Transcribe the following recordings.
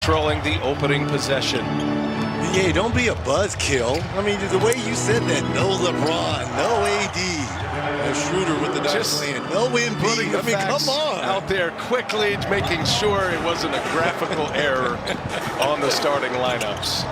controlling the opening possession. Yeah, don't be a buzzkill. I mean, the way you said that, no LeBron, no AD. And Schroeder with the nice land. No Embiid. I mean, come on. Out there quickly, making sure it wasn't a graphical error on the starting lineups.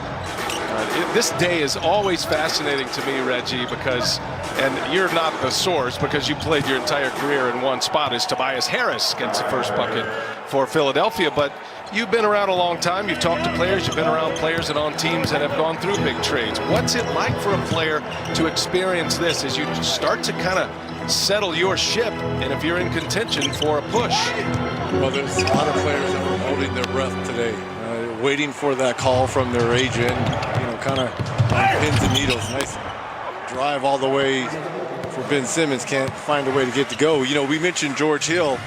This day is always fascinating to me, Reggie, because, and you're not the source because you played your entire career in one spot, as Tobias Harris gets the first bucket for Philadelphia. But you've been around a long time. You've talked to players. You've been around players and on teams that have gone through big trades. What's it like for a player to experience this as you start to kind of settle your ship, and if you're in contention for a push? Well, there's a lot of players that are holding their breath today, waiting for that call from their agent, kind of pins and needles. Nice drive all the way for Ben Simmons. Can't find a way to get to go. We mentioned George Hill.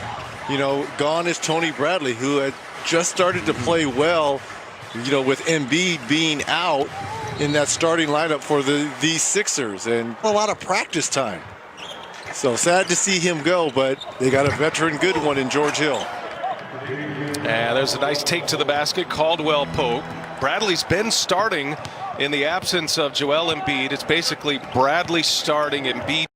Gone is Tony Bradley, who had just started to play well, with Embiid being out in that starting lineup for these Sixers, and a lot of practice time. So sad to see him go, but they got a veteran good one in George Hill. And there's a nice take to the basket. Caldwell Pope. Bradley's been starting in the absence of Joel Embiid. It's basically Bradley starting, Embiid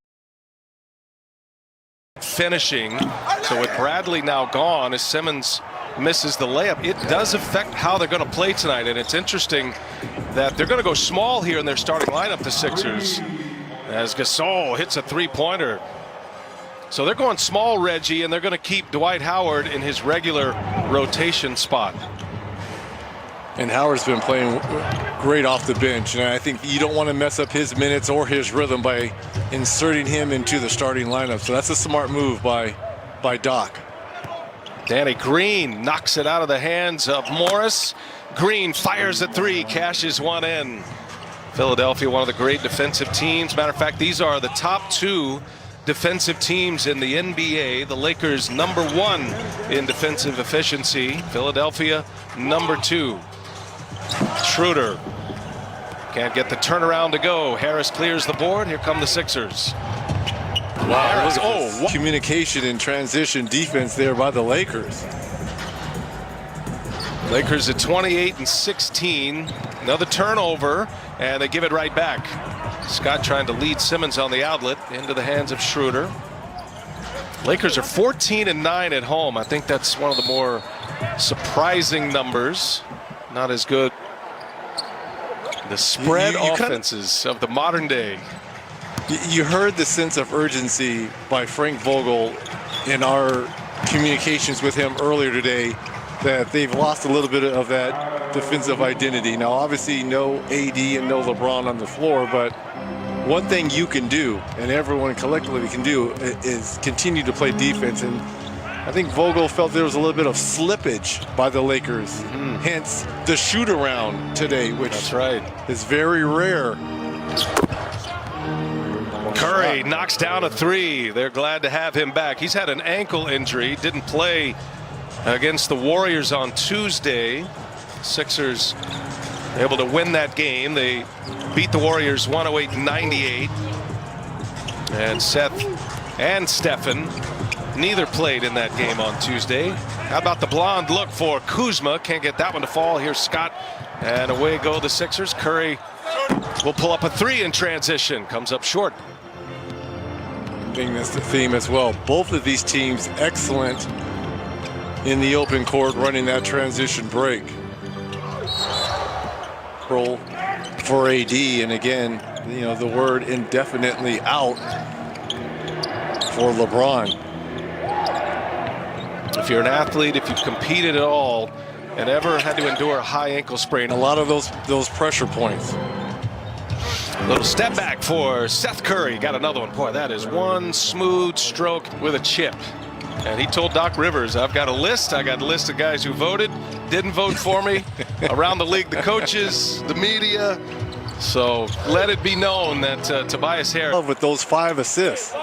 finishing. So with Bradley now gone, as Simmons misses the layup, it does affect how they're going to play tonight. And it's interesting that they're going to go small here in their starting lineup, the Sixers, as Gasol hits a three-pointer. So they're going small, Reggie, and they're going to keep Dwight Howard in his regular rotation spot. And Howard's been playing great off the bench, and I think you don't want to mess up his minutes or his rhythm by inserting him into the starting lineup. So that's a smart move by Doc. Danny Green knocks it out of the hands of Morris. Green fires a three, cashes one in. Philadelphia, one of the great defensive teams. Matter of fact, these are the top two defensive teams in the NBA. The Lakers #1 in defensive efficiency. Philadelphia #2. Schroeder can't get the turnaround to go. Harris clears the board. Here come the Sixers. Wow, Harris, communication and transition defense there by the Lakers. Lakers at 28-16. Another turnover, and they give it right back. Scott trying to lead Simmons on the outlet into the hands of Schroeder. Lakers are 14-9 at home. I think that's one of the more surprising numbers. Not as good. The spread offenses of the modern day. You heard the sense of urgency by Frank Vogel in our communications with him earlier today, that they've lost a little bit of that defensive identity. Now, obviously, no AD and no LeBron on the floor, but one thing you can do, and everyone collectively can do, is continue to play defense. And I think Vogel felt there was a little bit of slippage by the Lakers. Hence the shoot around today, which is very rare. Curry knocks down a three. They're glad to have him back. He's had an ankle injury, didn't play against the Warriors on Tuesday. Sixers able to win that game. They beat the Warriors 108-98. And Seth and Stephen, neither played in that game on Tuesday. How about the blonde look for Kuzma? Can't get that one to fall. Here's Scott, and away go the Sixers. Curry will pull up a three in transition. Comes up short. I think that's the theme as well. Both of these teams excellent in the open court, running that transition break. Roll for AD, and again, the word indefinitely out for LeBron. If you're an athlete, if you've competed at all and ever had to endure a high ankle sprain, a lot of those pressure points. Little step back for Seth Curry. Got another one. Boy, that is one smooth stroke with a chip. And he told Doc Rivers, I've got a list. I got a list of guys who voted, didn't vote for me. Around the league, the coaches, the media. So let it be known that Tobias Harris. With those 5 assists.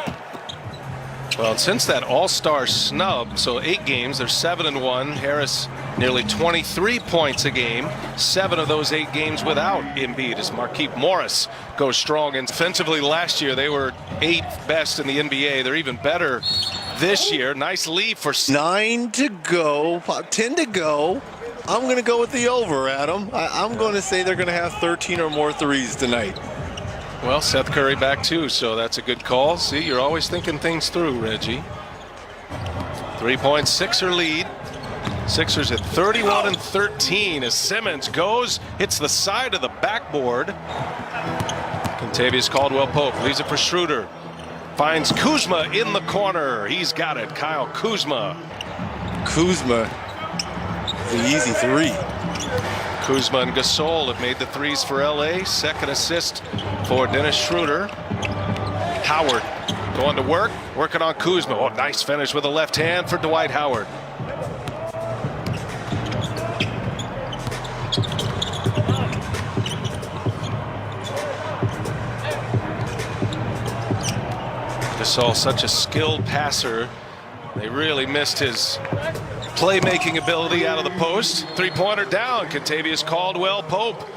Well, since that all-star snub, so 8 games, they're 7-1. Harris nearly 23 points a game. 7 of those 8 games without Embiid as Markieff Morris goes strong. And defensively last year, they were 8th best in the NBA. They're even better this year. Nice lead for 9 to go, 10 to go. I'm going to go with the over, Adam. I'm going to say they're going to have 13 or more threes tonight. Well, Seth Curry back too, so that's a good call. See, you're always thinking things through, Reggie. 3-point Sixer lead. Sixers at 31-13 as Simmons goes, hits the side of the backboard. Contavious Caldwell-Pope leaves it for Schroeder. Finds Kuzma in the corner. He's got it. Kyle Kuzma. Kuzma, the easy three. Kuzma and Gasol have made the threes for LA. Second assist for Dennis Schroeder. Howard going to work, working on Kuzma. Oh, nice finish with a left hand for Dwight Howard. Gasol, such a skilled passer. They really missed his playmaking ability out of the post. Three-pointer down. Contavious Caldwell-Pope